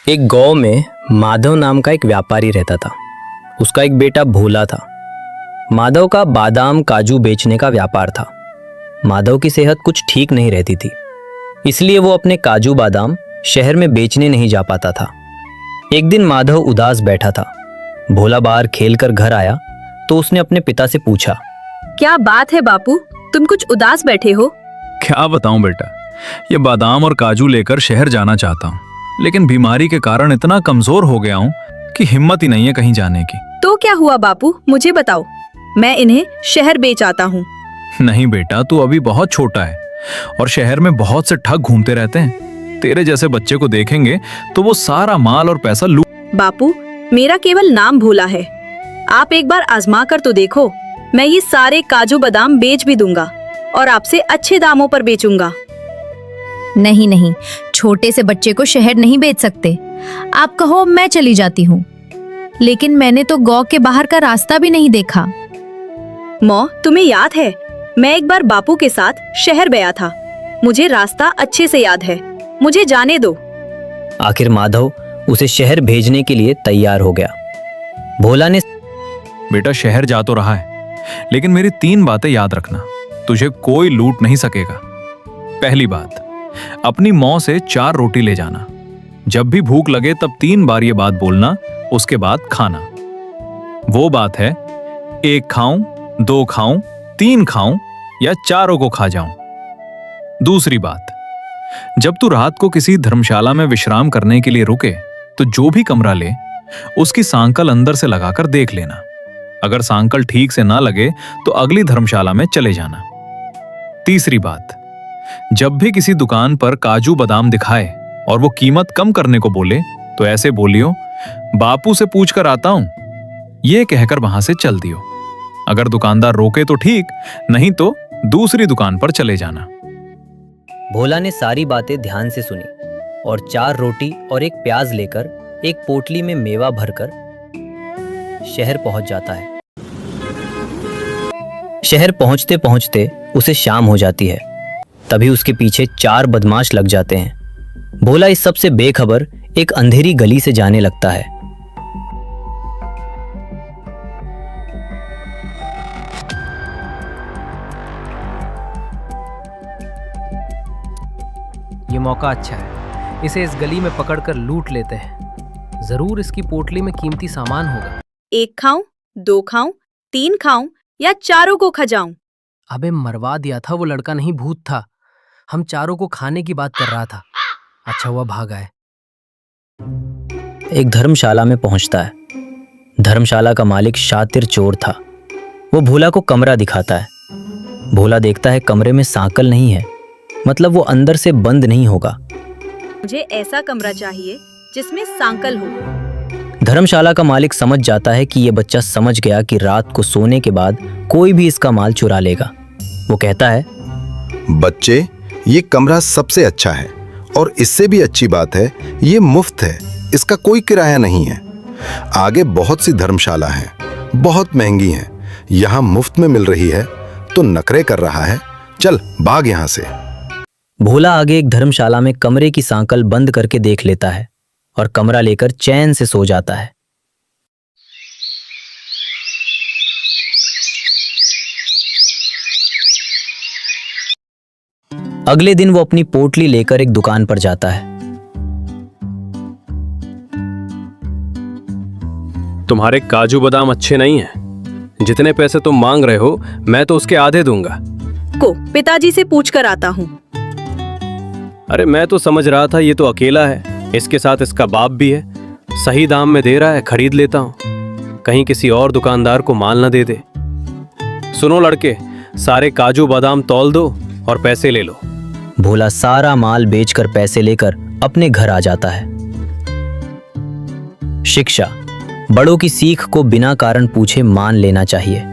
एक गांव में माधव नाम का एक व्यापारी रहता था। उसका एक बेटा भोला था। माधव का बादाम काजू बेचने का व्यापार था। माधव की सेहत कुछ ठीक नहीं रहती थी, इसलिए वो अपने काजू बादाम शहर में बेचने नहीं जा पाता था। एक दिन माधव उदास बैठा था। भोला बाहर खेलकर घर आया तो उसने अपने पिता से पूछा, क्या बात है बापू, तुम कुछ उदास बैठे हो? क्या बताऊं बेटा, ये बादाम और काजू लेकर शहर जाना चाहता हूँ, लेकिन बीमारी के कारण इतना कमजोर हो गया हूँ कि हिम्मत ही नहीं है कहीं जाने की। तो क्या हुआ बापू, मुझे बताओ, मैं इन्हें शहर बेच आता हूँ। नहीं बेटा, तू अभी बहुत छोटा है और शहर में बहुत से ठग घूमते रहते हैं। तेरे जैसे बच्चे को देखेंगे तो वो सारा माल और पैसा लूट। बापू, मेरा केवल नाम भोला है। आप एक बार आजमा कर तो देखो। मैं ये सारे काजू बादाम बेच भी दूंगा और आपसे अच्छे दामों पर बेचूंगा। नहीं नहीं, छोटे से बच्चे को शहर नहीं बेच सकते। आप कहो मैं चली जाती हूँ, लेकिन मैंने तो गांव के बाहर का रास्ता भी नहीं देखा। मौ, तुम्हें याद है, मैं एक बार बापू के साथ शहर गया था। मुझे रास्ता अच्छे से याद है, मुझे जाने दो। आखिर माधव उसे शहर भेजने के लिए तैयार हो गया। भोला ने बेटा, शहर जा तो रहा है, लेकिन मेरी 3 बातें याद रखना। तुझे कोई लूट नहीं सकेगा। पहली बात, अपनी माँ से 4 रोटी ले जाना। जब भी भूख लगे तब 3 बार ये बात बोलना, उसके बाद खाना। वो बात है, 1 खाऊं, 2 खाऊं, 3 खाऊं या चारों को खा जाऊं। दूसरी बात, जब तू रात को किसी धर्मशाला में विश्राम करने के लिए रुके तो जो भी कमरा ले उसकी सांकल अंदर से लगाकर देख लेना। अगर सांकल ठीक से ना लगे तो अगली धर्मशाला में चले जाना। तीसरी बात, जब भी किसी दुकान पर काजू बादाम दिखाए और वो कीमत कम करने को बोले तो ऐसे बोलियो, बापू से पूछ कर आता हूं, ये कहकर वहां से चल दियो। अगर दुकानदार रोके तो ठीक, नहीं तो दूसरी दुकान पर चले जाना। भोला ने सारी बातें ध्यान से सुनी और 4 रोटी और 1 प्याज लेकर एक पोटली में मेवा भरकर शहर पहुंच जाता है। शहर पहुंचते पहुंचते उसे शाम हो जाती है। तभी उसके पीछे 4 बदमाश लग जाते हैं। भोला इस सब से बेखबर एक अंधेरी गली से जाने लगता है। ये मौका अच्छा है, इसे इस गली में पकड़कर लूट लेते हैं। जरूर इसकी पोटली में कीमती सामान होगा। 1 खाऊं, 2 खाऊं, 3 खाऊं या चारों को खा जाऊं? अबे मरवा दिया था, वो लड़का नहीं भूत था। हम चारों को खाने की बात कर रहा था। अच्छा हुआ भाग आए। एक धर्मशाला में पहुंचता है। धर्मशाला का मालिक शातिर चोर था। वो भोला को कमरा दिखाता है। भोला देखता है कमरे में सांकल नहीं है, मतलब वो अंदर से बंद नहीं होगा। मुझे ऐसा कमरा चाहिए जिसमें सांकल हो। धर्मशाला का मालिक समझ जाता है कि ये बच्चा समझ गया कि रात को सोने के बाद कोई भी इसका माल चुरा लेगा। वो कहता है, बच्चे, ये कमरा सबसे अच्छा है और इससे भी अच्छी बात है, ये मुफ्त है, इसका कोई किराया नहीं है। आगे बहुत सी धर्मशाला हैं, बहुत महंगी हैं, यहाँ मुफ्त में मिल रही है तो नखरे कर रहा है, चल भाग यहाँ से। भोला आगे एक धर्मशाला में कमरे की सांकल बंद करके देख लेता है और कमरा लेकर चैन से सो जाता है। अगले दिन वो अपनी पोटली लेकर एक दुकान पर जाता है। तुम्हारे काजू बादाम अच्छे नहीं हैं। जितने पैसे तुम मांग रहे हो मैं तो उसके आधे दूंगा। पिताजी से पूछ कर आता हूँ। अरे मैं तो समझ रहा था ये तो अकेला है, इसके साथ इसका बाप भी है। सही दाम में दे रहा है, खरीद लेता हूँ, कहीं किसी और दुकानदार को माल न दे दे। सुनो लड़के, सारे काजू बादाम तौल दो और पैसे ले लो। भोला सारा माल बेचकर पैसे लेकर अपने घर आ जाता है। शिक्षा, बड़ों की सीख को बिना कारण पूछे मान लेना चाहिए।